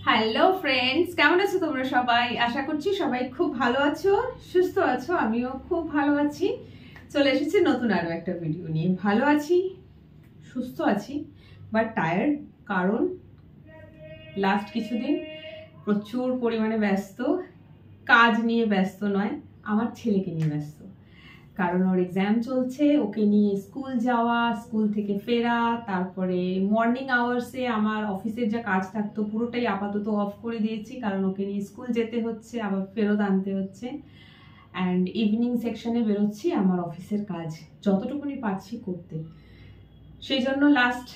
Hello friends, কেমন আছো তোমরা সবাই? আশা করছি সবাই খুব ভালো আছো, সুস্থ আছো। আমিও খুব ভালো আছি। চলে এসেছি নতুন আরো একটা ভিডিও নিয়ে। ভালো আছি, সুস্থ আছি, বাট টায়ার্ড। কারণ লাস্ট কিছুদিন প্রচুর পরিমাণে ব্যস্ত। কাজ নিয়ে ব্যস্ত নয়, আমার ছেলেকে নিয়ে ব্যস্ত। কারণ ওর এক্সাম চলছে, ওকে নিয়ে স্কুল যাওয়া, স্কুল থেকে ফেরা, তারপরে মর্নিং আওয়ার্সে আমার অফিসের যা কাজ থাকতো পুরোটাই আপাতত অফ করে দিয়েছি, কারণ ওকে নিয়ে স্কুল যেতে হচ্ছে, আবার ফেরত আনতে হচ্ছে। অ্যান্ড ইভিনিং সেকশনে বেরোচ্ছি আমার অফিসের কাজ যতটুকুনি পারছি করতে। সেই জন্য লাস্ট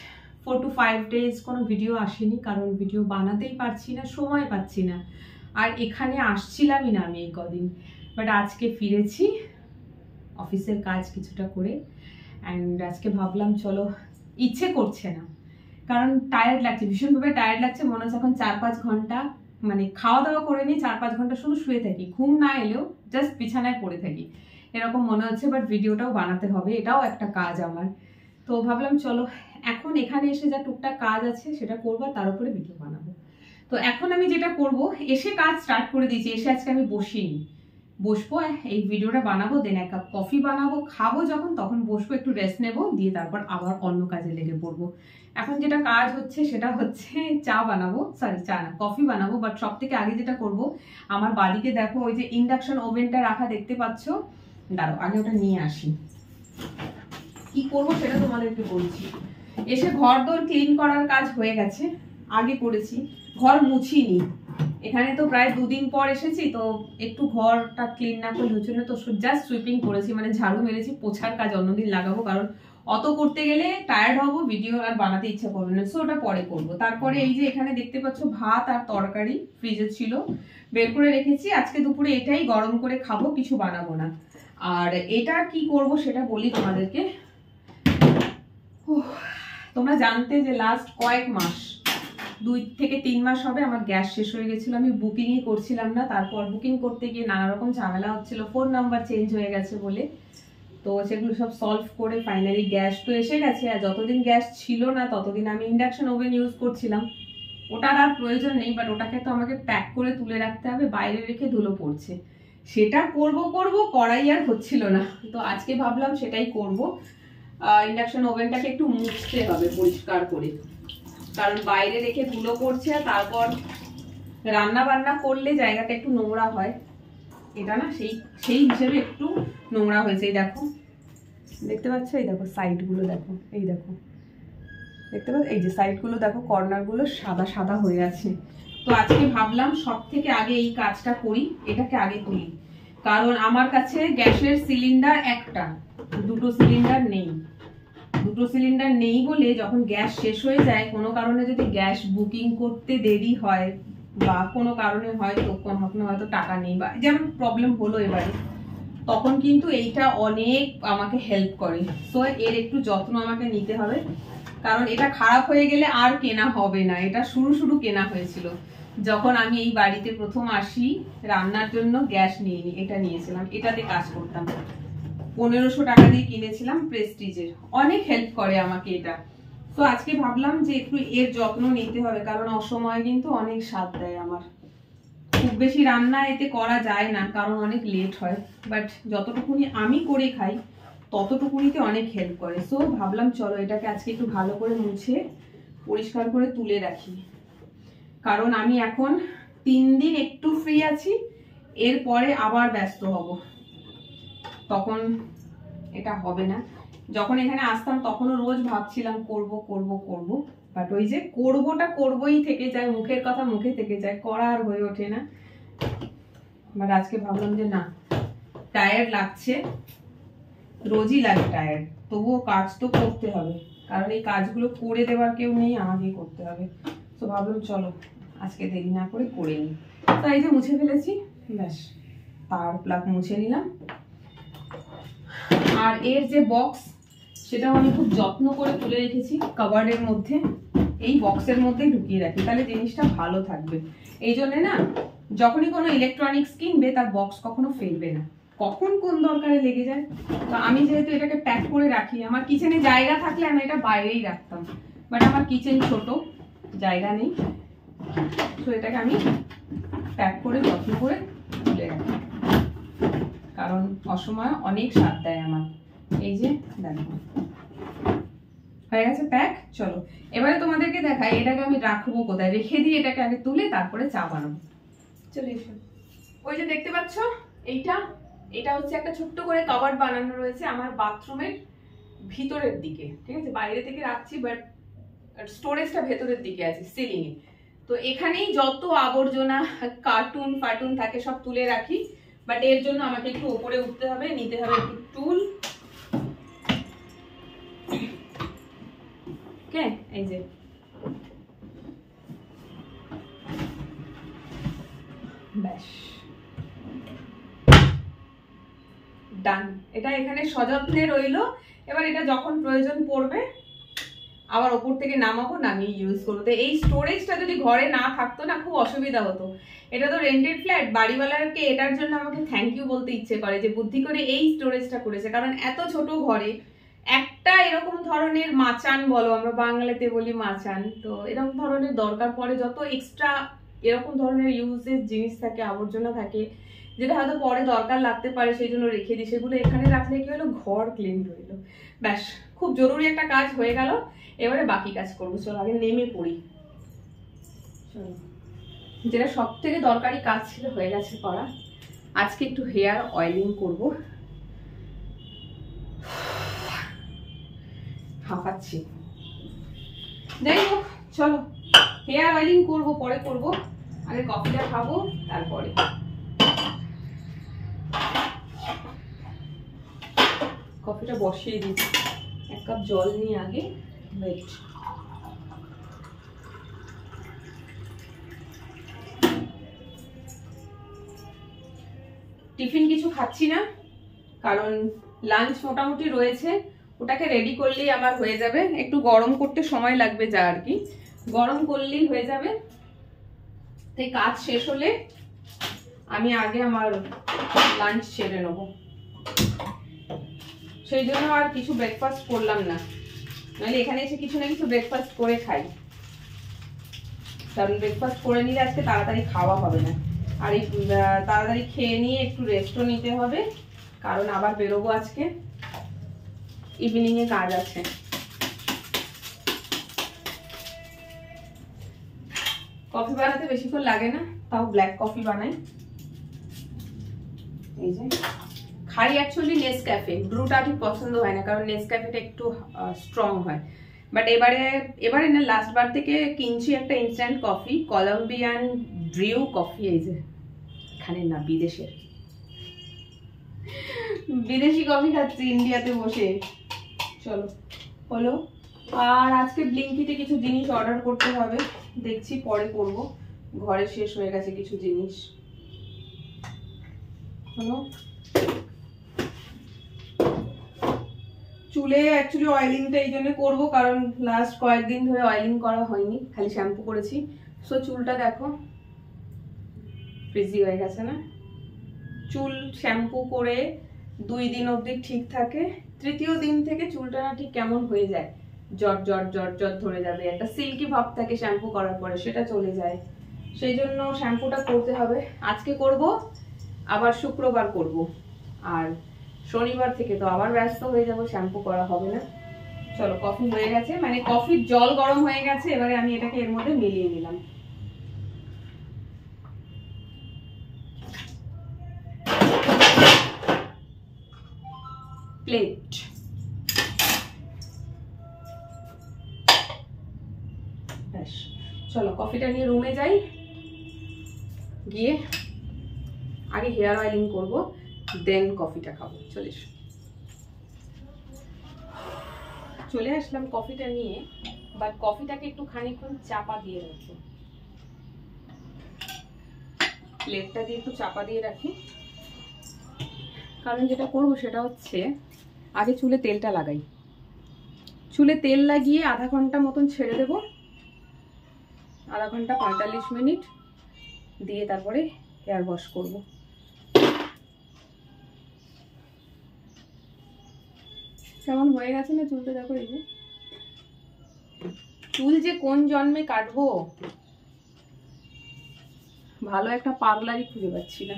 4 to 5 days কোনো ভিডিও আসেনি, কারণ ভিডিও বানাতেই পারছি না, সময় পাচ্ছি না। আর এখানে আসছিলামই না আমি এই কদিন, বাট আজকে ফিরেছি অফিসের কাজ কিছুটা করে। অ্যান্ড আজকে ভাবলাম চলো, ইচ্ছে করছে না, কারণ টায়ার্ড লাগছে, ভীষণভাবে টায়ার্ড লাগছে। মনে হচ্ছে এখন 4-5 ঘন্টা মানে খাওয়া দাওয়া করে নিই, 4-5 ঘন্টা শুধু শুয়ে থাকি, ঘুম না এলেও জাস্ট বিছানায় পড়ে থাকি, এরকম মনে হচ্ছে। বাট ভিডিওটাও বানাতে হবে, এটাও একটা কাজ আমার। তো ভাবলাম চলো এখন এখানে এসে যা টুকটাক কাজ আছে সেটা করবো, তার উপরে ভিডিও বানাবো। তো এখন আমি যেটা করব, এসে কাজ স্টার্ট করে দিয়েছি। এসে আজকে আমি বসবো, এই ভিডিওটা বানাবো, দেন 1 কাপ কফি বানাবো, খাবো যখন তখন বসবো, একটু রেস্ট নেবো, দিয়ে তারপর আবার অন্য কাজে লেগে পড়বো। এখন যেটা কাজ হচ্ছে সেটা হচ্ছে চা বানাবো, সরি চা না, কফি বানাবো। বাট সব থেকে আগে যেটা করব, আমার বাড়িতে দেখো ওই যে ইন্ডাকশন ওভেনটা রাখা দেখতে পাচ্ছ, দাঁড়াও আগে ওটা নিয়ে আসি। কি করবো সেটা তোমাদেরকে বলছি। এসে ঘর দোর ক্লিন করার কাজ হয়ে গেছে, আগে করেছি। ঘর মুছিনি, এখানে তো প্রায় 2 দিন পর এসেছি, তো একটু ঘরটা ক্লিন না করলে হচ্ছে না। তো জাস্ট সুইপিং করেছি, মানে ঝাড়ু মেরেছি, পোছার কাজ অন্যদিন লাগাবো, কারণ অত করতে গেলে টায়ার্ড হবো, ভিডিও আর বানাতে ইচ্ছা করবে না, সো ওটা পরে করবো। তারপরে এই যে এখানে দেখতে পাচ্ছ ভাত আর তরকারি ফ্রিজে ছিল, বের করে রেখেছি। আজকে দুপুরে এটাই গরম করে খাবো, কিছু বানাবো না। আর এটা কি করব সেটা বলি তোমাদেরকে। তোমরা জানতে যে লাস্ট কয়েক মাস, 2 থেকে 3 মাস হবে, আমার গ্যাস শেষ হয়ে গেছিল। আমি বুকিংই করছিলাম না, তারপর বুকিং করতে গিয়ে নানা রকম ঝামেলা হচ্ছিল, ফোন নাম্বার চেঞ্জ হয়ে গেছে বলে। তো সেগুলো সব সলভ করে ফাইনালি গ্যাস তো এসে গেছে। আর যতদিন গ্যাস ছিল না ততদিন আমি ইন্ডাকশন ওভেন ইউজ করছিলাম। ওটার আর প্রয়োজন নেই, বাট ওটাকে তো আমাকে প্যাক করে তুলে রাখতে হবে, বাইরে রেখে ধুলো পড়ছে। সেটা করব করাই আর হচ্ছিল না। তো আজকে ভাবলাম সেটাই করব। ইন্ডাকশন ওভেনটাকে একটু মুছতে হবে পরিষ্কার করে, কারণ বাইরে রেখে ধুলো পড়ছে, আর তারপর রান্না বান্না করলে জায়গাটা একটু নোংরা হয়। এটা না সেই হিসেবে একটু নোংরা হয়েছে। এই দেখো, দেখতে পাচ্ছ, এই দেখো সাইডগুলো দেখো, এই দেখো দেখতে পাচ্ছ, এই যে সাইডগুলো দেখো, কর্নারগুলো সাদা সাদা হয়ে আছে। তো আজকে ভাবলাম সব থেকে আগে এই কাজটা করি, এটাকে আগে তুলি। কারণ আমার কাছে গ্যাসের সিলিন্ডার একটা, 2টো সিলিন্ডার নেই। 2টো সিলিন্ডার নেই বলে যখন গ্যাস শেষ হয়ে যায়, কোনো কারণে যদি গ্যাস বুকিং করতে দেরি হয় বা কোনো কারণে হয়তো টাকা নেই বা যেমন প্রবলেম হলো এবারে, তখন কিন্তু এইটা অনেক আমাকে হেল্প করে। সো এর একটু যত্ন আমাকে নিতে হবে, কারণ এটা খারাপ হয়ে গেলে আর কেনা হবে না। এটা শুরু কেনা হয়েছিল যখন আমি এই বাড়িতে প্রথম আসি, রান্নার জন্য গ্যাস নিয়ে এটা নিয়েছিলাম, এটাতে কাজ করতাম। 1500 টাকা দিয়ে কিনেছিলাম, প্রেস্টিজের। অনেক হেল্প করে আমাকে এটা। তো আজকে ভাবলাম যে একটু এর যত্ন নিতে হবে, কারণ অসময়ে কিন্তু অনেক স্বাদ দেয় আমার। খুব বেশি রান্না এতে করা যায় না, কারণ অনেক লেট হয়, বাট যতটুকুনি আমি করে খাই ততটুকুনিতে অনেক হেল্প করে। সো ভাবলাম চলো এটাকে আজকে একটু ভালো করে মুছে পরিষ্কার করে তুলে রাখি, কারণ আমি এখন 3 দিন একটু ফ্রি আছি, এরপরে আবার ব্যস্ত হব, তখন এটা হবে না। যখন এখানে আসতাম তখনও রোজ ভাবছিলাম করব, বাট ওই যে করবোই থেকে যায়, মুখের কথা মুখে থেকে যায়, করা আর হয়ে ওঠে না। বাট আজকে ভাবলাম যে না, টায়ার্ড লাগছে, রোজই লাগে টায়ার্ড, তবুও কাজ তো করতে হবে, কারণ এই কাজগুলো করে দেওয়ার কেউ নেই, আমাকেই করতে হবে। তো ভাবলাম চলো আজকে দেরি না করে নিই। তো এই যে মুছে ফেলেছি, ব্যাস, তার প্লাগ মুছে নিলাম। আর এর যে বক্স, সেটাও আমি খুব যত্ন করে তুলে রেখেছি কাভার্ডের মধ্যে। এই বক্সের মধ্যেই ঢুকিয়ে রাখি, তাহলে জিনিসটা ভালো থাকবে। এই জন্য না, যখনই কোনো ইলেকট্রনিক্স কিনবে তার বক্স কখনো ফেলবে না, কখন কোন দরকারে লেগে যায়। তো আমি যেহেতু এটাকে প্যাক করে রাখি, আমার কিচেনে জায়গা থাকলে আমি এটা বাইরেই রাখতাম, বাট আমার কিচেন ছোট, জায়গা নেই, তো এটাকে আমি প্যাক করে যত্ন করে তুলে রাখি, কারণ অসময়ে অনেক স্বাদ দেয় আমার। এই যে দেখো হয়ে গেছে প্যাক। চলো এবারে তোমাদেরকে দেখাই এটাকে আমি রাখবো কোথায়, রেখে দিয়ে এটাকে আগে তুলে তারপরে চা বানাবো। চলে এসো। ওই যে দেখতে পাচ্ছ এটা হচ্ছে একটা ছোট্ট করে কভার বানানো রয়েছে আমার বাথরুমের ভিতরের দিকে, ঠিক আছে? বাইরে থেকে রাখছি বাট স্টোরেজটা ভেতরের দিকে আছে সিলিং এ। তো এখানেই যত আবর্জনা কার্টুন ফার্টুন থাকে সব তুলে রাখি, বাট এর জন্য আমাকে একটু উপরে উঠতে হবে, নিতে হবে একটু টুল। ওকে, এই যে ব্যাস ডান। এটা এখানে সযত্নে রইলো। এবার এটা যখন প্রয়োজন পড়বে আবার ওপর থেকে নামাবো, নামিয়ে ইউজ করবো। তো এই স্টোরেজটা যদি ঘরে না থাকতো না খুব অসুবিধা হতো। এটা তো রেন্টেড ফ্ল্যাট, বাড়িওয়ালাকে এটার জন্য আমাকে থ্যাংক ইউ বলতে ইচ্ছে করে যে বুদ্ধি করে এই স্টোরেজটা করেছে, কারণ এত ছোট ঘরে একটা এরকম ধরনের মাচান বলো, আমরা বাংলাতে বলি মাচান, তো এরকম ধরনের দরকার পড়ে। যত এক্সট্রা এরকম ধরনের ইউজের জিনিস থাকে, আবর্জনা থাকে, যেটা হয়তো পরে দরকার লাগতে পারে, সেই জন্য রেখে দিই। সেগুলো এখানে রাখলে কি হলো, ঘর ক্লিন রইলো। ব্যাস, খুব জরুরি একটা কাজ হয়ে গেল। এবারে বাকি কাজ করবো। চলো আগে নেমে পড়ি। যেটা সব থেকে দরকারি কাজ ছিল হয়ে গেছে করা। আজকে একটু হেয়ার অয়েলিং করব। হাঁপাচ্ছি। যাই হোক চলো, হেয়ার অয়েলিং করব পরে করব, আগে কফিটা খাবো তারপরে। কফিটা বসিয়ে দিচ্ছি, 1 কাপ জল নিয়ে আগে। ওয়েট, টিফিন কিছু খাচ্ছি না, কারণ লাঞ্চ মোটামুটি রয়েছে, ওটাকে রেডি করলেই আমার হয়ে যাবে। একটু গরম করতে সময় লাগবে যা আর কি, গরম করলেই হয়ে যাবে। তাই কাজ শেষ হলে আমি আগে আমার লাঞ্চ সেরে নেব। সেই জন্য আর কিছু ব্রেকফাস্ট করলাম না, নাহলে এখানে এসে কিছু না কিছু ব্রেকফাস্ট করে খাই, কারণ ব্রেকফাস্ট করে নিলে আজকে তাড়াতাড়ি খাওয়া হবে না। আর এই তাড়াতাড়ি খেয়ে নিয়ে একটু রেস্টও নিতে হবে, কারণ আবার বেরোবো আজকে, ইভিনিং এ কাজ আছে। কফি বানাতে বেশিক্ষণ লাগে না, তাও ব্ল্যাক কফি বানাই। এই যে খাই অ্যাকচুয়ালি নেসক্যাফে, ব্রুটা ঠিক পছন্দ হয় না, কারণ নেসক্যাফেটা একটু স্ট্রং হয়। বাট এবারে না লাস্ট বার থেকে কিনছি একটা instant coffee, Colombian brew coffee. এই যে এখানে না, বিদেশি কফি খাচ্ছি ইন্ডিয়াতে বসে। চলো হলো। আর আজকে ব্লিঙ্কিতে কিছু জিনিস অর্ডার করতে হবে, দেখছি পরে করব, ঘরে শেষ হয়ে গেছে কিছু জিনিস। হলো, চুলে অ্যাকচুয়ালি অয়েলিংটা এই জন্য করবো, কারণ লাস্ট কয়েকদিন ধরে অয়েলিং করা হয়নি, খালি শ্যাম্পু করেছি। সো চুলটা দেখো ফ্রিজি হয়ে গেছে না? চুল শ্যাম্পু করে 2 দিন অবধি ঠিক থাকে, তৃতীয় দিন থেকে চুলটা না ঠিক কেমন হয়ে যায়, জট জট জট জট ধরে যাবে, একটা সিল্কি ভাব থাকে শ্যাম্পু করার পরে, সেটা চলে যায়। সেই জন্য শ্যাম্পুটা করতে হবে। আজকে করব, আবার শুক্রবার করব, আর শনিবার থেকে তো আবার ব্যস্ত হয়ে যাব, শ্যাম্পু করা হবে না। চলো কফি হয়ে গেছে, মানে কফির জল গরম হয়ে গেছে, এবারে আমি এটাকে এর মধ্যে মিলিয়ে নিলাম। প্লেট, ব্যাস। চলো কফিটা নিয়ে রুমে যাই, গিয়ে আগে হেয়ার অয়েলিং করবো, দেন কফিটা খাবো। চলে আসলাম কফিটা নিয়ে, বাট কফিটাকে একটু খানিকক্ষণ চাপা দিয়ে রাখি, প্লেটটা দিয়ে একটু চাপা দিয়ে রাখি। কারণ যেটা করবো সেটা হচ্ছে আগে চুলে তেলটা লাগাই, চুলে তেল লাগিয়ে আধা ঘন্টা মতন ছেড়ে দেবো, আধা ঘন্টা 45 মিনিট দিয়ে তারপরে হেয়ার ওয়াশ করবো। কেমন হয়ে গেছে না চুলটা, দেখো। এই যে চুল যে কোন জন্মে কাটবো ভালো একটা পার্লারই খুঁজে পাচ্ছি না।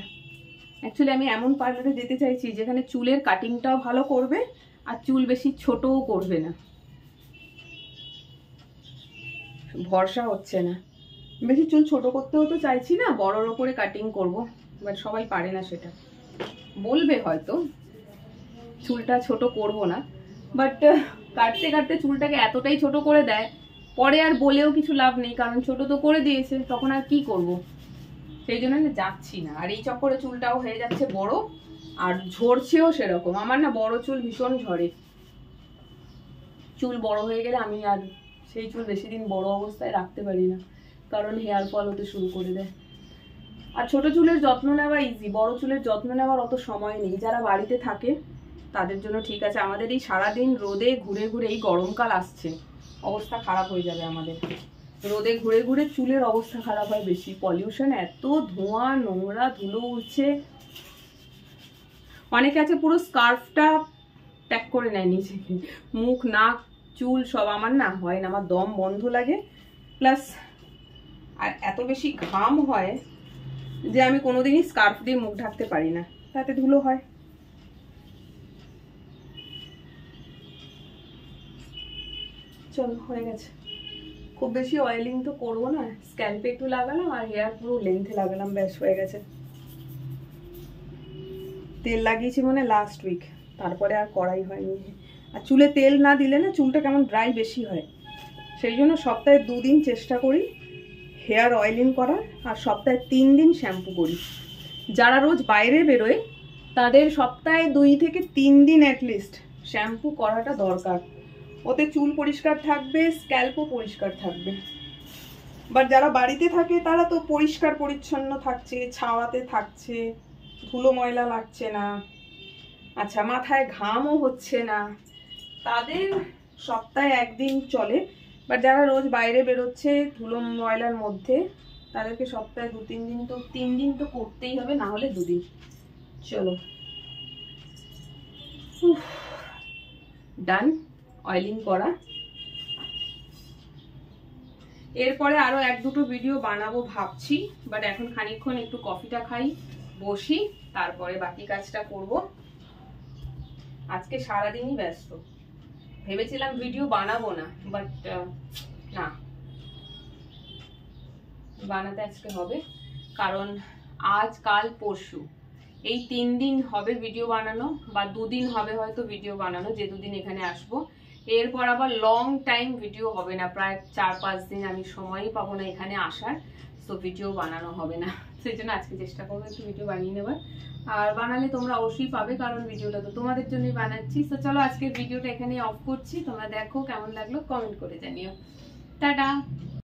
অ্যাকচুয়ালি আমি এমন পার্লারে যেতে চাইছি যেখানে চুলের কাটিংটাও ভালো করবে আর চুল বেশি ছোটও করবে না। ভরসা হচ্ছে না, বেশি চুল ছোট করতেও তো চাইছি না, বড়োর ওপরে কাটিং করব, বাট সবাই পারে না সেটা। বলবে হয়তো চুলটা ছোট করব না, বাট কাটতে কাটতে চুলটাকে এতটাই ছোট করে দেয়, পরে আর বলেও কিছু লাভ নেই, কারণ ছোট তো করে দিয়েছে, তখন আর কি করব। সেই জন্য না যাচ্ছি না। আর এই চক্করে চুলটাও হয়ে যাচ্ছে বড়, আর ঝরছেও সেরকম। আমার না বড় চুল ভীষণ ঝরে। চুল বড় হয়ে গেলে আমি আর সেই চুল বেশি দিন বড় অবস্থায় রাখতে পারি না, কারণ হেয়ার ফল হতে শুরু করে দেয়। আর ছোট চুলের যত্ন নেওয়া ইজি, বড় চুলের যত্ন নেওয়ার অত সময় নেই। যারা বাড়িতে থাকে তাদের জন্য ঠিক আছে, আমাদের এই সারাদিন রোদে ঘুরে ঘুরে, এই গরমকাল আসছে, অবস্থা খারাপ হয়ে যাবে আমাদের। রোদে ঘুরে ঘুরে চুলের অবস্থা খারাপ হয় বেশি, পলিউশন, এত ধোঁয়া, নোংরা, ধুলো উঠছে। অনেকে আছে পুরো স্কার্ফটা প্যাক করে নেয় নিজেকে, মুখ, নাক, চুল সব। আমার না হয় না, আমার দম বন্ধ লাগে, প্লাস আর এত বেশি ঘাম হয় যে আমি কোনোদিনই স্কার্ফ দিয়ে মুখ ঢাকতে পারি না, তাতে ধুলো হয়। চল, হয়ে গেছে। খুব বেশি অয়েলিং তো করবো না, স্ক্যাল্পে একটু লাগালাম আর হেয়ার পুরো লেন্থে লাগালাম, ব্যাস হয়ে গেছে। তেল লাগিয়েছি মানে লাস্ট উইক, তারপরে আর করাই হয়নি। আর চুলে তেল না দিলে না চুলটা কেমন ড্রাই বেশি হয়, সেই জন্য সপ্তাহে 2 দিন চেষ্টা করি হেয়ার অয়েলিং করার, আর সপ্তাহে 3 দিন শ্যাম্পু করি। যারা রোজ বাইরে বেরোয় তাদের সপ্তাহে 2 থেকে 3 দিন অ্যাটলিস্ট শ্যাম্পু করাটা দরকার। ওতে চুল পরিষ্কার থাকবে, স্ক্যাল্পও পরিষ্কার থাকবে। বাট যারা বাড়িতে থাকে তারা তো পরিষ্কার পরিচ্ছন্ন থাকছে, ছাওয়াতে থাকছে, ধুলো ময়লা লাগছে না, আচ্ছা মাথায় ঘামও হচ্ছে না, তাদের সপ্তাহে 1 দিন চলে। বাট যারা রোজ বাইরে বেরোচ্ছে ধুলো ময়লার মধ্যে, তাদেরকে সপ্তাহে 2-3 দিন তো 3 দিন তো করতেই হবে, না হলে 2 দিন। চলো, ডান অয়েলিং করা। এরপরে আরো 1-2টো ভিডিও বানাবো ভাবছি, বাট এখন খানিকক্ষণ একটু কফিটা খাই, বসি, তারপরে বাকি কাজটা করব। আজকে সারাদিনই ব্যস্ত। ভেবেছিলাম ভিডিও বানাবো না, বাট না, বানাতে আজকে হবে, কারণ আজ, কাল, পরশু এই 3 দিন হবে ভিডিও বানানো, বা 2 দিন হবে হয়তো ভিডিও বানানো, যে 2 দিন এখানে আসবো। এরপর আবার লং টাইম ভিডিও হবে না, প্রায় 4-5 দিন আমি সময়ই পাবো না এখানে আসার, তো ভিডিও বানানো হবে না। সেই জন্য আজকে চেষ্টা করবো একটু ভিডিও বানিয়ে নেবার, আর বানালে তোমরা অবশ্যই পাবে, কারণ ভিডিওটা তো তোমাদের জন্যই বানাচ্ছি। তো চলো আজকের ভিডিওটা এখানেই অফ করছি, তোমরা দেখো কেমন লাগলো, কমেন্ট করে জানিও। টাটা।